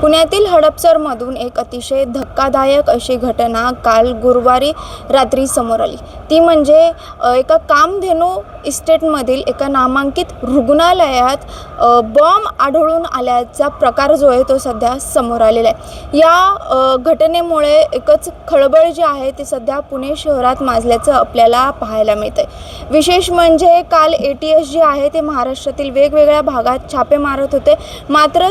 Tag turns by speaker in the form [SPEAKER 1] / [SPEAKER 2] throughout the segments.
[SPEAKER 1] पुण्यातील हडपसरमधून एक अतिशय धक्कादायक अशी घटना काल गुरुवारी रात्री समोर आली। ती म्हणजे एका कामधेनू इस्टेटमधील एका नामांकित रुग्णालयात बॉम्ब आढळून आल्याचा प्रकार जो आहे तो सध्या समोर आलेला आहे। या घटनेमुळे एकच खळबळ जी आहे ती सध्या पुणे शहरात माजल्याचं आपल्याला पाहायला मिळतंय। विशेष म्हणजे काल ATS जे आहे ते महाराष्ट्रातील वेगवेगळ्या भागात छापे मारत होते, मात्र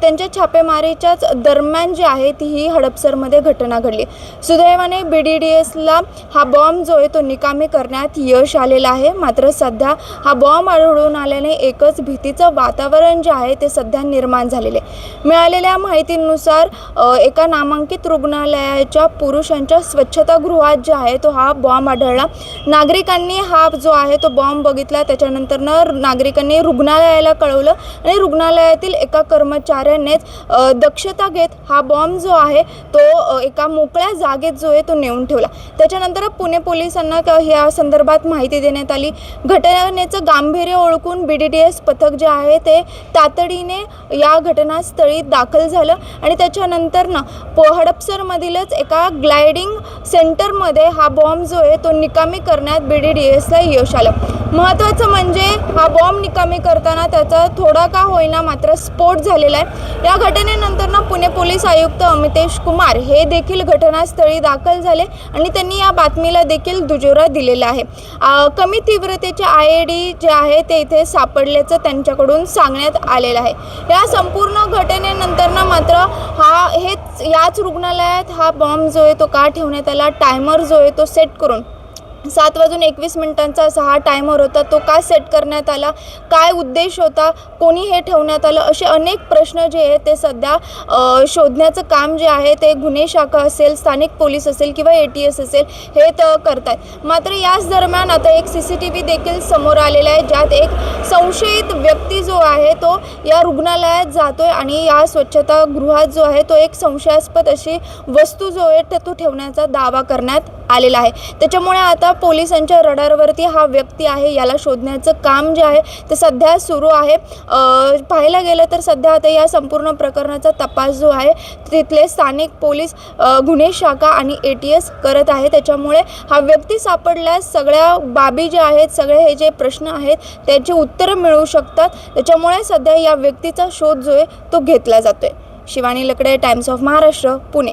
[SPEAKER 1] त्यांच्या छापेमारीच्याच दरम्यान जी आहे ती ही हडपसरमध्ये घटना घडली। सुदैवाने BDDSला हा बॉम्ब जो आहे तो निकामी करण्यात यश आलेलं आहे, मात्र सध्या हा बॉम्ब आढळून आल्याने एकच भीतीचं वातावरण जे आहे ते सध्या निर्माण झालेले आहे। मिळालेल्या माहितीनुसार एका नामांकित रुग्णालयाच्या पुरुषांच्या स्वच्छतागृहात जे आहे तो हा बॉम्ब आढळला। नागरिकांनी हा जो आहे तो बॉम्ब बघितला, त्याच्यानंतर नागरिकांनी रुग्णालयाला कळवलं आणि रुग्णालयातील एका कर्मचाऱ्यानेच दक्षता घेत हा बॉम्ब जो आहे तो एका मोकळ्या जागेत जो आहे तो नेऊन ठेवला। त्याच्यानंतर पुणे पोलिसांना या संदर्भात माहिती देण्यात आली। घटनेचं गांभीर्य ओळखून BDDS पथक जे आहे ते तातडीने या घटनास्थळी दाखल झालं आणि त्याच्यानंतर हडपसरमधीलच एका ग्लायडिंग सेंटरमध्ये हा बॉम्ब जो आहे तो निकामी करण्यात BDDSला यश आलं। महत्त्वाचं म्हणजे हा बॉम्ब निकामी करताना त्याचा थोडा का होईना मात्र स्फोट झालेला आहे। या घटनेनंतर पुणे पोलीस आयुक्त अमितेश कुमार हे देखील घटनास्थळी दाखल झाले आणि त्यांनी या बातमीला देखील दुजोरा दिलेला आहे। कमी तीव्रतेचे IED जे आहे ते इथे सापडल्याचं त्यांच्याकडून सांगण्यात आलेलं आहे। या संपूर्ण घटनेनंतर मात्र याच रुग्णालयात हा बॉम्ब जो आहे तो का ठेवण्यात आला, टायमर जो आहे तो सेट करून 7:21 असा हा टायमर होता, तो का सेट करण्यात आला, काय उद्देश होता, कोणी हे ठेवण्यात आलं, असे अनेक प्रश्न जे आहेत ते सध्या शोधण्याचं काम जे आहे ते गुन्हे शाखा असेल, स्थानिक पोलीस असेल किंवा ATS असेल हे करतात। मात्र याच दरम्यान आता एक CCTV देखील समोर आलेला आहे, ज्यात एक संशयित व्यक्ती जो आहे तो या रुग्णालयात जातोय आणि या स्वच्छतागृहात जो आहे तो एक संशयास्पद अशी वस्तू जो आहे तो ठेवण्याचा दावा करण्यात आलेला आहे। त्याच्यामुळे आता पोलिसांच्या रडारवरती हा व्यक्ती आहे, याला शोधण्याचं काम जे आहे ते सध्या सुरू आहे। पाहायला गेलं तर सध्या आता या संपूर्ण प्रकरणाचा तपास जो आहे तिथले स्थानिक पोलीस, गुन्हे शाखा आणि ATS करत आहे। त्याच्यामुळे हा व्यक्ती सापडल्यास सगळ्या बाबी ज्या आहेत, सगळे हे जे प्रश्न आहेत त्याची उत्तरं मिळू शकतात। त्याच्यामुळे सध्या या व्यक्तीचा शोध जो आहे तो घेतला जातोय। शिवानी लकडे, टाइम्स ऑफ महाराष्ट्र, पुणे।